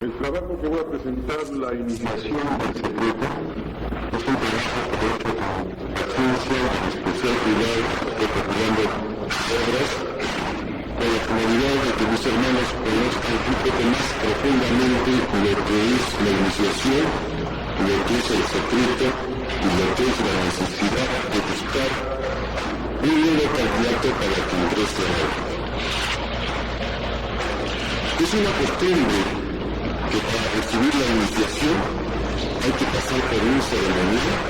El trabajo que voy a presentar, la iniciación del secreto, es un trabajo que he hecho con paciencia y especial cuidado, recopilando obras, con la finalidad de que mis hermanos conozcan un poco más profundamente lo que es la iniciación, lo que es el secreto y lo que es la necesidad de buscar un nuevo candidato para que ingrese a él. Es una costumbre que para recibir la iniciación hay que pasar por un ceremonial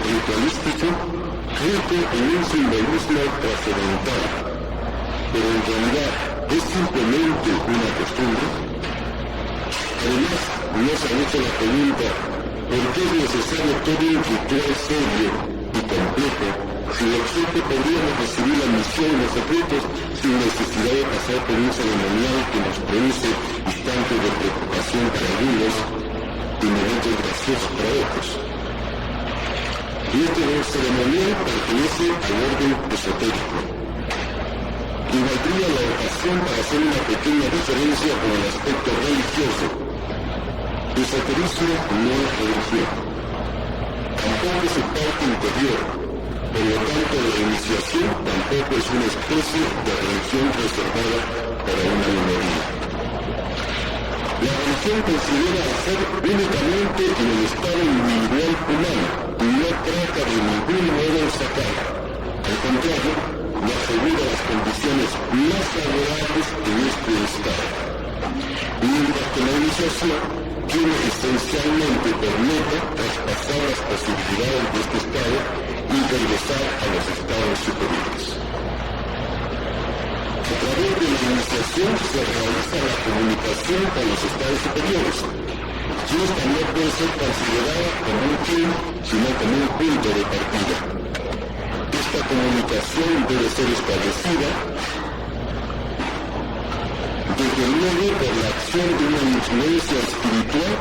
ritualístico rico en un simbolismo trascendental, pero en realidad es simplemente una costumbre. Además, no se ha hecho la pregunta ¿por qué es necesario todo un ritual serio y completo si el objeto podríamos recibir la misión y los secretos sin necesidad de pasar por un ceremonial que nos produce instantes de preocupación para algunos y momentos graciosos para otros? Y este ceremonial pertenece al orden esotérico. Y valdría la ocasión para hacer una pequeña diferencia con el aspecto religioso. Esoterismo no es religión. Tampoco es su parte interior. Por lo tanto, la iniciación tampoco es una especie de religión reservada para una minoría. La religión considera hacer únicamente en el estado individual humano y no trata de ningún modo sacar. Al contrario, le asegura las condiciones más favorables en este estado. Mientras que la iniciación tiene esencialmente por meta traspasar las posibilidades de este estado y regresar a los estados superiores. A través de la iniciación se realiza la comunicación con los estados superiores, y esta no puede ser considerada como un fin, sino como un punto de partida. Esta comunicación debe ser establecida desde luego por la acción de una influencia espiritual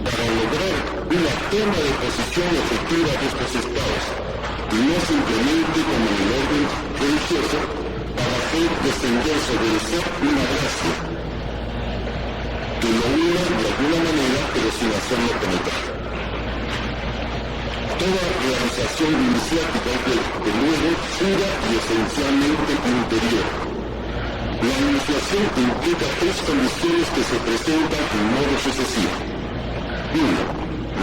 para lograr una toma de posición efectiva de estos estados, y no simplemente como en el orden religioso para hacer descender sobre el ser una gracia que lo una de alguna manera pero sin hacerlo penetrar. Toda realización iniciática es de luego pura y esencialmente interior. La iniciación implica tres condiciones que se presentan en modo sucesivo. 1.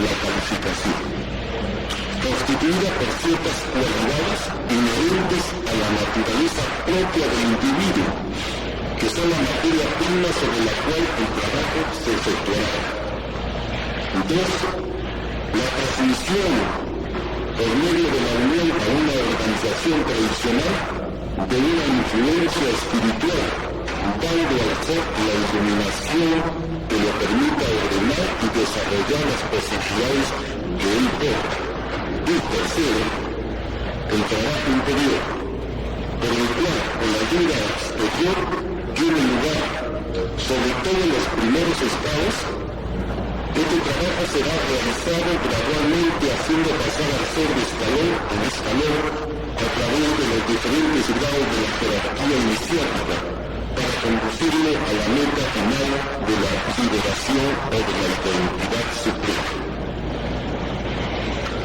La calificación, constituida por ciertas cualidades inherentes a la naturaleza propia del individuo, que son la materia prima sobre la cual el trabajo se efectuará. 2. La transmisión por medio de la unión a una organización tradicional de una influencia espiritual, dando al ser la iluminación que le permita ordenar y desarrollar las posibilidades que él porta. Y tercero, el trabajo interior, por el cual con la ayuda exterior tiene lugar, sobre todo en los primeros estados. Este trabajo será realizado gradualmente haciendo pasar al ser de escalón en escalón a través de los diferentes grados de la jerarquía iniciática para conducirlo a la meta final de la liberación o de la identidad suprema.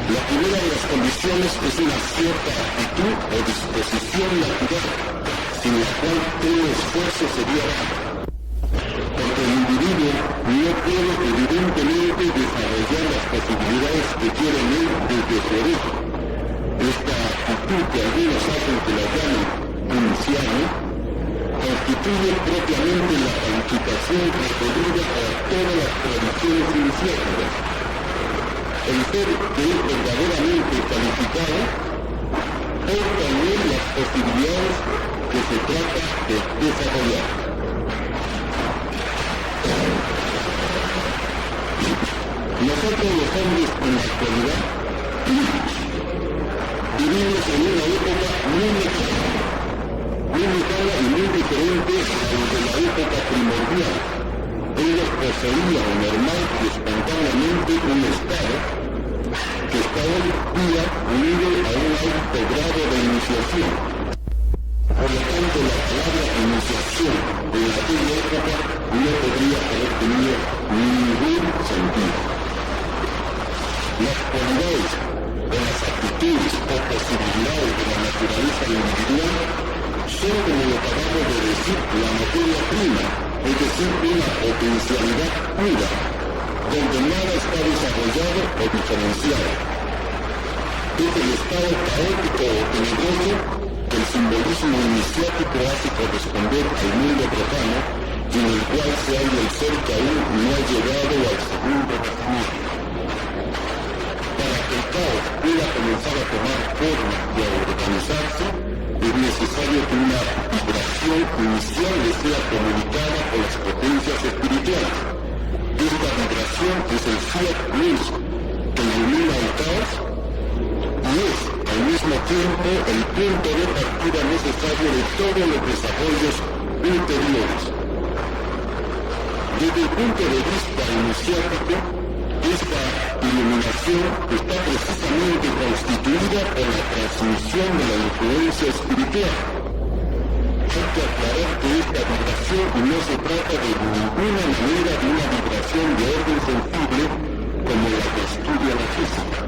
La primera de las condiciones es una cierta actitud o disposición natural, sin la cual todo esfuerzo sería vano. Porque el individuo no puede evidentemente desarrollar las posibilidades que quiere en él desde su origen. Esta actitud que algunos hacen que la llamen inicial constituye propiamente la calificación referida a todas las tradiciones iniciáticas. El ser que es verdaderamente calificado porta en él las posibilidades que se trata de desarrollar. Nosotros los hombres en la actualidad vivimos en una época muy lejana y muy diferente a la de la época primordial. Ellos poseían normal y espontáneamente un estado que está hoy día unido a un alto grado de iniciación. Por lo tanto, la palabra iniciación en aquella época no podría haber tenido ningún sentido. Las cualidades o las actitudes o posibilidades de la naturaleza individual son, como lo acabamos de decir, la materia prima, es decir, una potencialidad pura, donde nada está desarrollado o diferenciado. Es el estado caótico o tenebroso que el simbolismo iniciático hace corresponder al mundo profano, y en el cual se halla el ser que aún no ha llegado al segundo nacimiento. Para que el caos pueda comenzar a tomar forma y a organizarse, es necesario que una vibración inicial le sea comunicada por las potencias espirituales. Esta vibración es el fiat luz que ilumina el caos y es al mismo tiempo el punto de partida necesario de todos los desarrollos ulteriores. Desde el punto de vista iniciático, esta iluminación está precisamente constituida por la transmisión de la influencia espiritual. Hay que aclarar que esta vibración no se trata de ninguna manera de una vibración de orden sensible como la que estudia la física.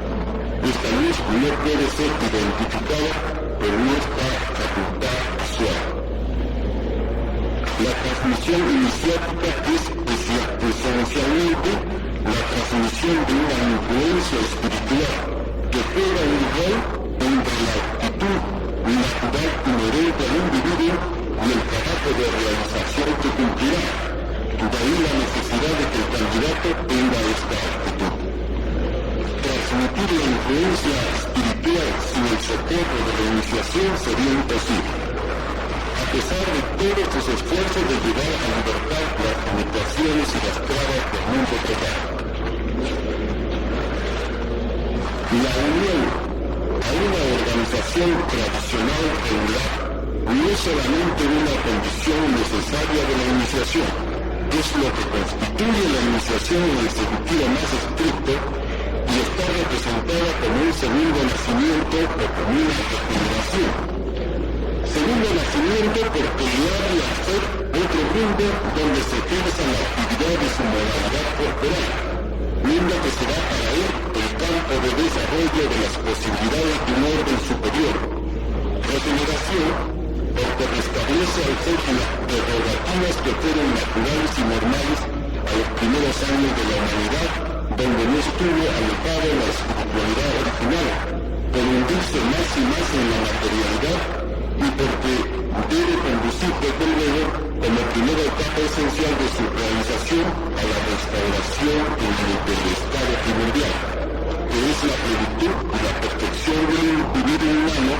Esta luz no puede ser identificada por nuestra facultad visual. La transmisión iniciática es esencialmente la transmisión de una influencia espiritual que juega un rol entre la actitud natural inherente al individuo y el trabajo de realización que cumplirá. De ahí la necesidad de que el candidato tenga esta actitud. Transmitir la influencia espiritual sin el socorro de la iniciación sería imposible. A pesar de todos sus esfuerzos de llevar a libertad las limitaciones y las trabas del mundo profano. La unión a una organización tradicional regular no es solamente una condición necesaria de la iniciación, es lo que constituye la iniciación en el sentido más estricto y está representada como un segundo nacimiento o como una regeneración. Segundo nacimiento porque le abre a ser otro mundo donde se ejerza la actividad de su moralidad corporal, mundo que será para él el campo de desarrollo de las posibilidades de un orden superior. Regeneración porque restablece al ser las prerrogativas que fueron naturales y normales a los primeros años de la humanidad, donde no estuvo alejado la espiritualidad original, por hundirse más y más en la materialidad y porque debe conducir desde luego como primera etapa esencial de su realización a la restauración del estado primordial, que es la plenitud y la perfección del individuo humano,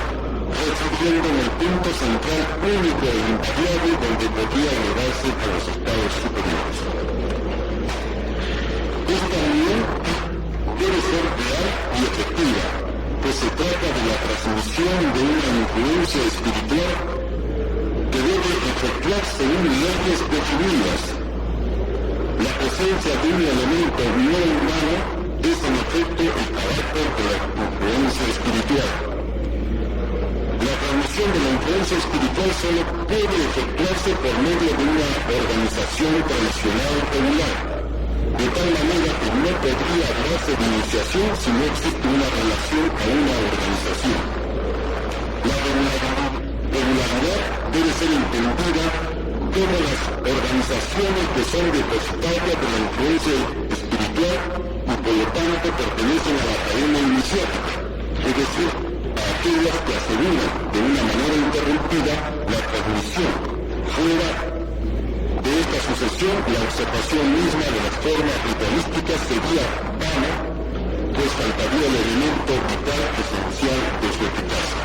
residiendo en el punto central único e invariable donde podría elevarse a los estados superiores. Esta unión debe ser real y efectiva, pues se trata de la transmisión de una influencia espiritual que debe efectuarse según leyes definidas. La presencia de un elemento no humano es en efecto el carácter de la influencia espiritual. La transmisión de la influencia espiritual solo puede efectuarse por medio de una organización tradicional regular, de tal manera que no podría hablarse de iniciación si no existe una relación a una organización. La regularidad debe ser entendida como las organizaciones que son depositarias de la influencia espiritual y por lo tanto pertenecen a la cadena iniciática, es decir, a aquellas que aseguran de una manera interrumpida la transmisión. Fuera de esta sucesión, la observación misma de las formas ritualísticas sería vana, pues faltaría el elemento vital esencial de su eficacia.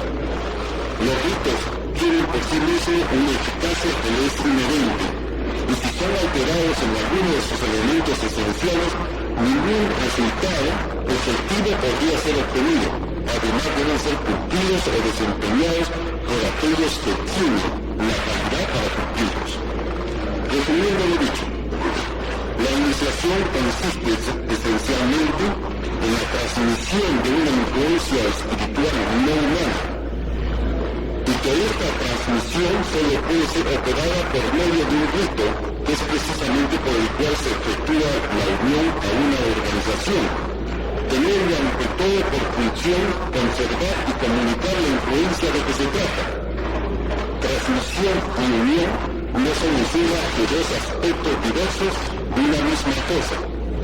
Los ritos tienen por sí mismos una eficacia que les es inherente, y si son alterados en alguno de sus elementos esenciales, ningún resultado efectivo podría ser obtenido. Además deben ser cumplidos o desempeñados por aquellos que tienen la calidad para cumplirlos. Resumiendo lo dicho, la iniciación consiste esencialmente en la transmisión de una influencia espiritual no humana. y que esta transmisión solo puede ser operada por medio de un rito, que es precisamente por el cual se efectúa la unión a una organización, teniendo ante todo por función conservar y comunicar la influencia de que se trata. Transmisión y unión no son en suma que dos aspectos diversos de una misma cosa.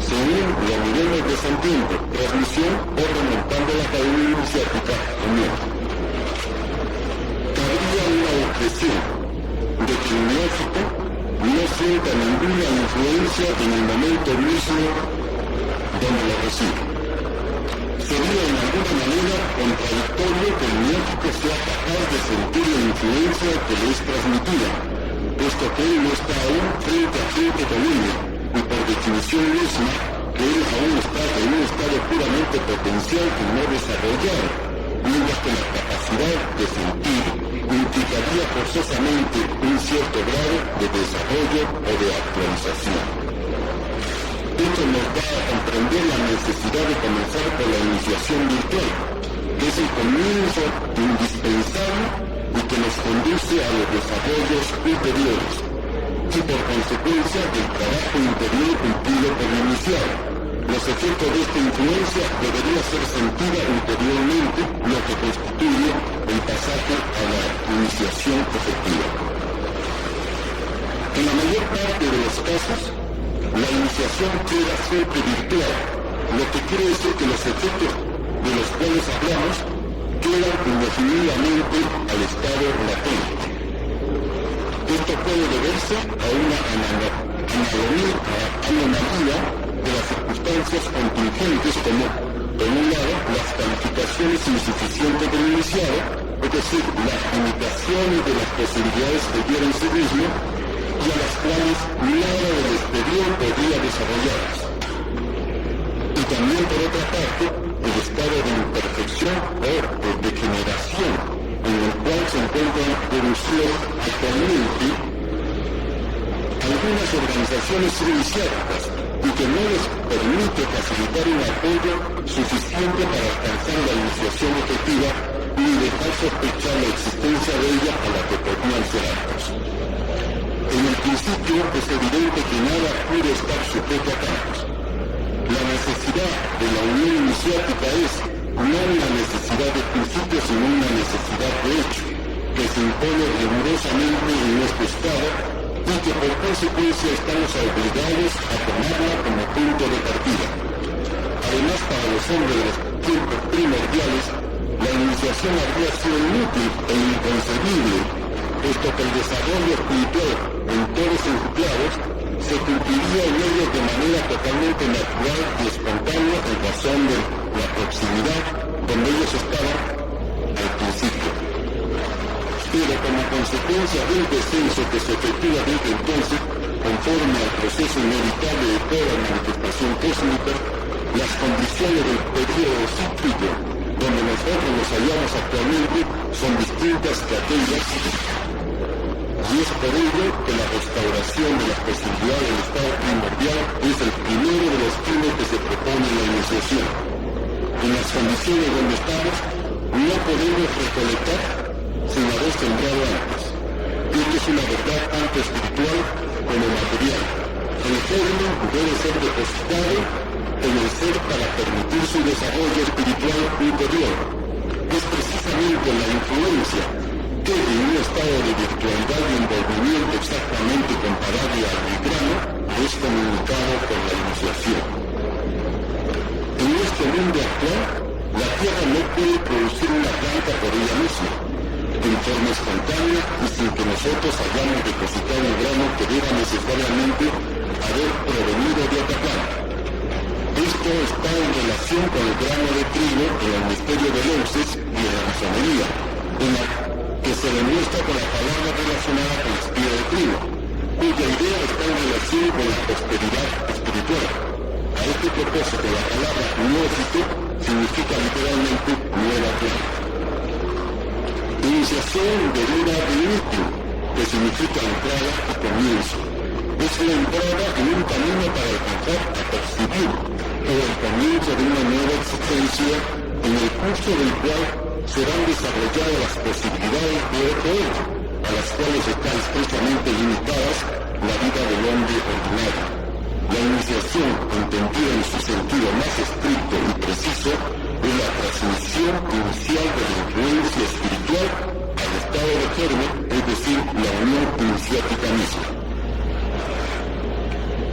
Según lo miremos descendiendo, transmisión o remontando la cadena iniciática, unión. Cabría una objeción de que el neófito no sienta ninguna influencia en el momento mismo donde lo recibe. Sería en alguna manera contradictorio que el neófito sea capaz de sentir la influencia que le es transmitida, puesto que él no está aún frente a frente con ella, y por definición misma, que él aún está en un estado puramente potencial y no desarrollado, mientras que la capacidad de sentir implicaría forzosamente un cierto grado de desarrollo o de actualización. Esto nos da a comprender la necesidad de comenzar por la iniciación virtual, que es el comienzo indispensable y que nos conduce a los desarrollos ulteriores, y por consecuencia del trabajo interior cumplido por el iniciado. Los efectos de esta influencia debería ser sentida ulteriormente, lo que constituye el pasaje a la iniciación efectiva. En la mayor parte de los casos, la iniciación queda siempre virtual, lo que quiere decir que los efectos de los cuales hablamos quedan indefinidamente al estado latente. Esto puede deberse a una anomalía de las circunstancias contingentes como, por un lado, las calificaciones insuficientes del iniciado, es decir, las limitaciones de las posibilidades que tiene en sí mismo, y a las cuales nada del exterior podría desarrollarlas. Y también, por otra parte, el estado de imperfección o de degeneración en el cual se encuentran reducidos actualmente algunas organizaciones iniciáticas y que no les permite facilitar un apoyo suficiente para alcanzar la iniciación efectiva ni dejar sospechar la existencia de ella a la que podrían ser actos. En el principio es evidente que nada puede estar sujeto a cambios. La necesidad de la unión iniciática es no una necesidad de principio, sino una necesidad de hecho, que se impone rigurosamente en nuestro estado y que por consecuencia estamos obligados a tomarla como punto de partida. Además, para los hombres de los tiempos primordiales, la iniciación habría sido inútil e inconcebible, puesto que el desarrollo espiritual en todos sus grados se cumpliría en ellos de manera totalmente natural y espontánea en razón de la proximidad donde ellos estaban al principio. Pero como consecuencia del descenso que se efectúa desde entonces, conforme al proceso inevitable de toda manifestación cósmica, las condiciones del periodo cíclico donde nosotros nos hallamos actualmente son distintas que aquellas, y es por ello que la restauración de las posibilidades del estado primordial es el primero de los fines que se propone en la iniciación. En las condiciones donde estamos, no podemos recolectar sin haber sembrado antes. Esto es una verdad tanto espiritual como material. El germen debe ser depositado en el ser para permitir su desarrollo espiritual ulterior. Es precisamente la influencia que en un estado de virtualidad y envolvimiento exactamente comparable al del grano es comunicado por la iniciación. En este mundo actual, la Tierra no puede producir una planta por ella misma, en forma espontánea y sin que nosotros hayamos depositado un grano que deba necesariamente haber provenido de otra planta. Esto está en relación con el grano de trigo en el misterio de Leucis y en la masonería, en la que se demuestra con la palabra relacionada con la espiga de trigo, cuya idea está en relación con la prosperidad espiritual. A este propósito, la palabra neófito significa literalmente nueva planta. Iniciación deriva de inicio, que significa entrada y comienzo. Es la entrada en un camino para alcanzar a percibir, o el comienzo de una nueva existencia en el curso del cual serán desarrolladas las posibilidades de poder, a las cuales están estrechamente limitadas la vida del hombre ordinario. La iniciación, entendida en su sentido más estricto y preciso, es la transmisión inicial de la influencia espiritual al estado de germen, es decir, la unión iniciática misma.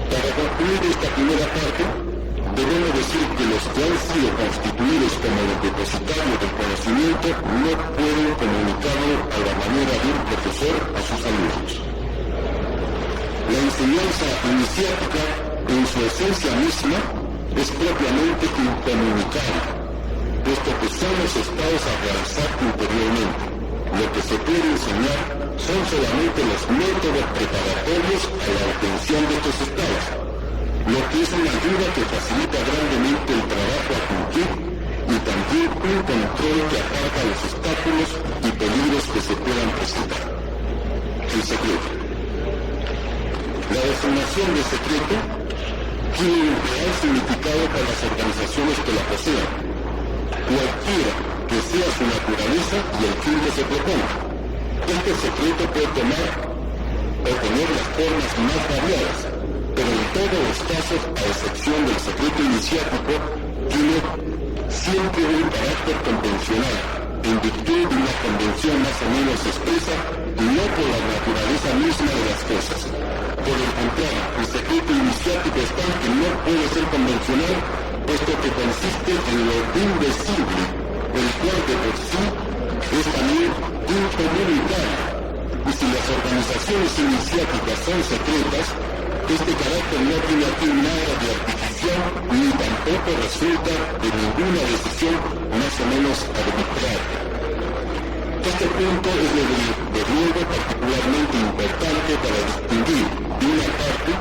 Para concluir esta primera parte, debemos decir que los que han sido constituidos como los depositarios del conocimiento no pueden comunicarlo a la manera de un profesor a sus alumnos. La enseñanza iniciática, en su esencia misma, es propiamente incomunicable, puesto que son los estados a realizar interiormente. Lo que se puede enseñar son solamente los métodos preparatorios a la obtención de estos estados, lo que es una ayuda que facilita grandemente el trabajo a cumplir y también un control que aparta los obstáculos y peligros que se puedan presentar. El secreto. La designación de secreto tiene un real significado para las organizaciones que la posean, cualquiera que sea su naturaleza y el fin que se proponga. Este secreto puede tomar o tener las formas más variadas, pero en todos los casos, a excepción del secreto iniciático, tiene siempre un carácter convencional, en virtud de una convención más o menos expresa y no por la naturaleza misma de las cosas. Por el contrario, el secreto iniciático es tal que no puede ser convencional, puesto que consiste en lo indecible, el cual de por sí es también incomunicable. Y si las organizaciones iniciáticas son secretas, este carácter no tiene aquí nada de artificial ni tampoco resulta de ninguna decisión más o menos arbitraria. Este punto es de luego particularmente importante para distinguir, de una parte,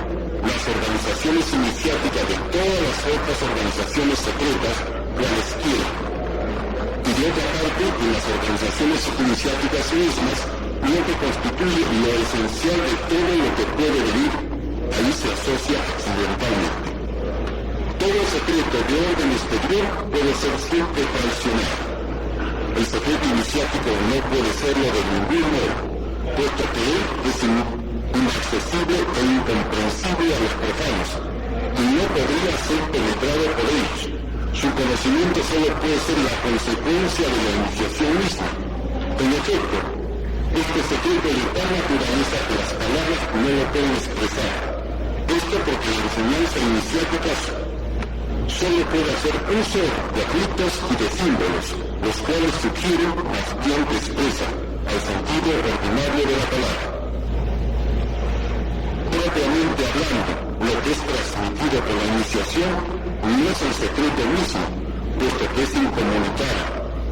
las organizaciones iniciáticas de todas las otras organizaciones secretas, cualesquiera, y de otra parte, en las organizaciones iniciáticas mismas, lo que constituye lo esencial de todo lo que puede venir. Ahí se asocia accidentalmente. Todo secreto de orden exterior puede ser siempre traicionado. El secreto iniciático no puede serlo de ningún modo, puesto que él es inaccesible e incomprensible a los profanos, y no podría ser penetrado por ellos. Su conocimiento solo puede ser la consecuencia de la iniciación misma. En efecto, este secreto de tal naturaleza que las palabras no lo pueden expresar. Esto porque la enseñanza iniciática solo puede hacer uso de ritos y de símbolos, los cuales sugieren más bien que expresan al sentido ordinario de la palabra. Propiamente hablando, lo que es transmitido por la iniciación no es el secreto mismo, puesto que es incomunicable,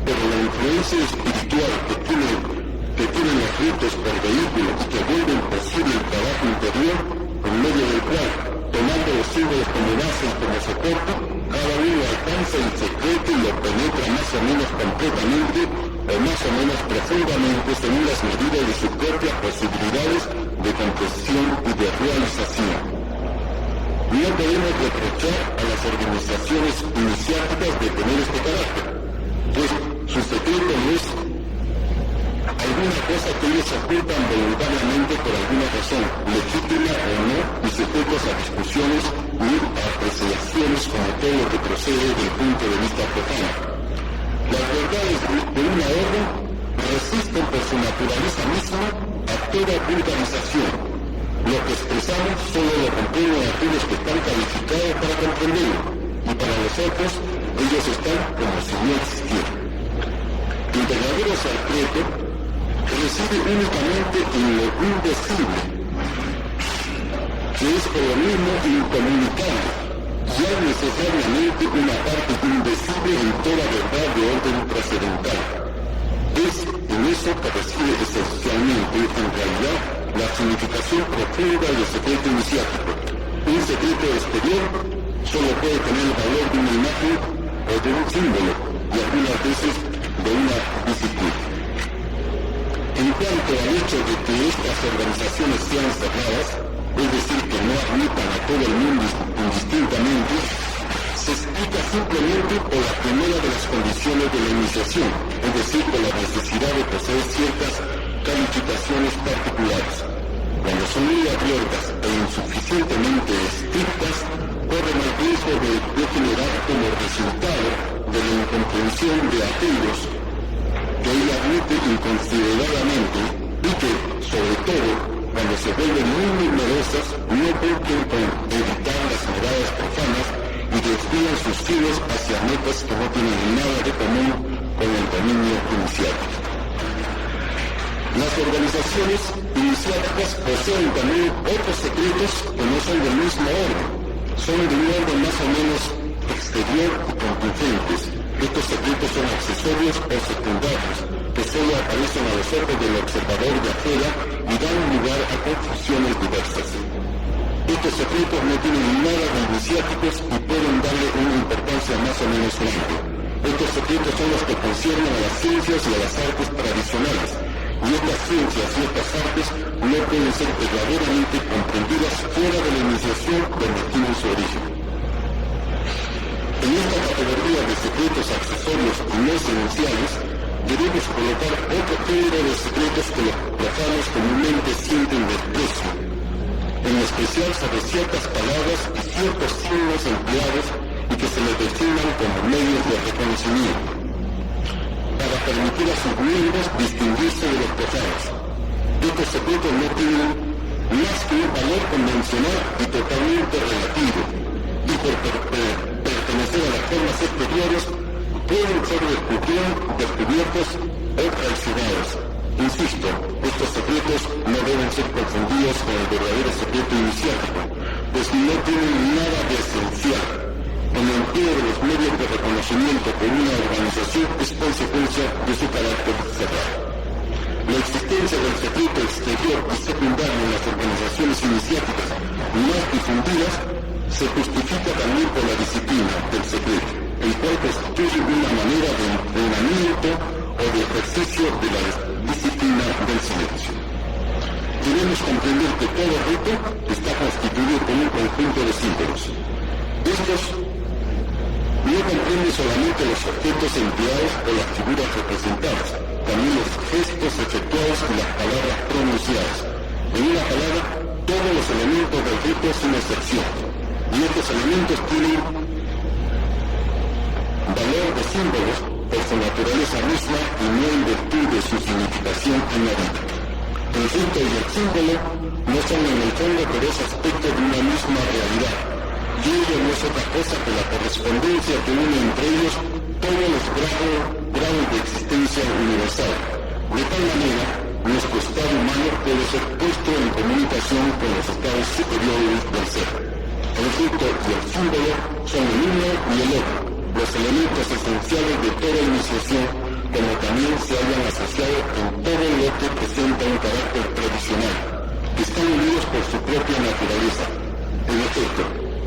pero la influencia espiritual que tienen los ritos por vehículo y que vuelven posible el trabajo interior, en medio del cual, tomando los símbolos como base y como soporte, cada uno alcanza el secreto y lo penetra más o menos completamente o más o menos profundamente según las medidas de sus propias posibilidades de comprensión y de realización. No podemos reprochar a las organizaciones iniciáticas de tener este carácter, pues su secreto no es alguna cosa que ellos ocultan voluntariamente por alguna razón, legítima o no, y sujetos a discusiones y a apreciaciones como todo lo que procede del punto de vista profano. Las verdades de una orden resisten por su naturaleza misma a toda vulgarización. Lo que expresamos solo lo comprenden aquellos que están calificados para comprenderlo, y para los otros, ellos están como si no existieran. El verdadero secreto reside únicamente en lo indecible, que es por lo mismo incomunicable, y hay necesariamente una parte indecible en toda verdad de orden trascendental. Es en eso que reside esencialmente, en realidad, la significación profunda del secreto iniciático. Un secreto exterior solo puede tener el valor de una imagen o de un símbolo, y algunas veces de una disciplina. En cuanto al hecho de que estas organizaciones sean cerradas, es decir, que no admitan a todo el mundo indistintamente, se explica simplemente rito por la primera de las condiciones de la iniciación, es decir, por la necesidad de poseer ciertas calificaciones particulares. Cuando son muy abiertas e insuficientemente estrictas, corren el riesgo de generar como resultado de la incomprensión de aquellos que ella admite inconsideradamente y que, sobre todo, cuando se vuelven muy numerosas, no cumplen con evitar las miradas profanas y desvían sus tiros hacia metas que no tienen nada de común con el dominio iniciático. Las organizaciones iniciáticas poseen también otros secretos que no son del mismo orden, son de un orden más o menos exterior y contingentes. Estos secretos son accesorios o secundarios, que solo aparecen a los ojos del observador de afuera y dan lugar a confusiones diversas. Estos secretos no tienen nada de iniciáticos y pueden darle una importancia más o menos grande. Estos secretos son los que conciernen a las ciencias y a las artes tradicionales, y estas ciencias y estas artes no pueden ser verdaderamente comprendidas fuera de la iniciación donde tienen su origen. En esta categoría de secretos accesorios y no esenciales, debemos colocar otro género de secretos que los profanos comúnmente sienten desprecio, en especial sobre ciertas palabras y ciertos signos empleados y que se les designan como medios de reconocimiento, para permitir a sus miembros distinguirse de los profanos. Estos secretos no tienen más que un valor convencional y totalmente relativo, y por pertenecer a las formas exteriores pueden ser descubiertos o traicionados. Insisto, estos secretos no deben ser confundidos con el verdadero secreto iniciático, pues no tienen nada de esencial. El empleo de los medios de reconocimiento por una organización es consecuencia de su carácter cerrado. La existencia del secreto exterior y secundario en las organizaciones iniciáticas más difundidas se justifica también por la disciplina del secreto, el cual constituye una manera de entrenamiento o de ejercicio de la disciplina del silencio. Debemos comprender que todo rito está constituido por un conjunto de símbolos. Estos no comprenden solamente los objetos empleados o las figuras representadas, también los gestos efectuados y las palabras pronunciadas. En una palabra, todos los elementos del rito sin excepción, y estos elementos tienen valor de símbolos por su naturaleza misma y no en virtud de su significación añadida. El rito y el símbolo no son en el fondo pero es aspecto de una misma realidad, y ello no es otra cosa que la correspondencia que une entre ellos todos los grados de existencia universal. De tal manera, nuestro estado humano puede ser puesto en comunicación con los estados superiores del ser. El rito y el símbolo son el uno y el otro, los elementos esenciales de toda iniciación, como también se hayan asociado en todo lo que presenta un carácter tradicional, que están unidos por su propia naturaleza. En efecto,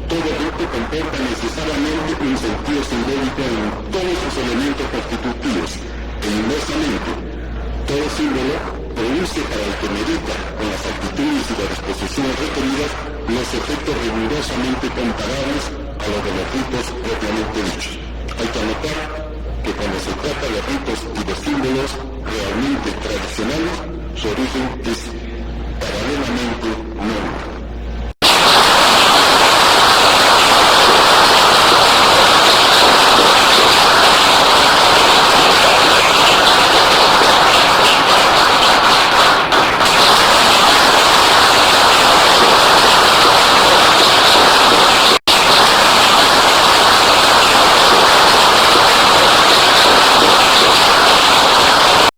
todo rito comporta necesariamente un sentido simbólico en todos sus elementos constitutivos, e inversamente, todo símbolo produce para el que medita con las actitudes y las disposiciones requeridas los efectos rigurosamente comparables a los de los ritos propiamente dichos. Hay que anotar que cuando se trata de ritos y de símbolos realmente tradicionales, su origen es paralelamente nuevo.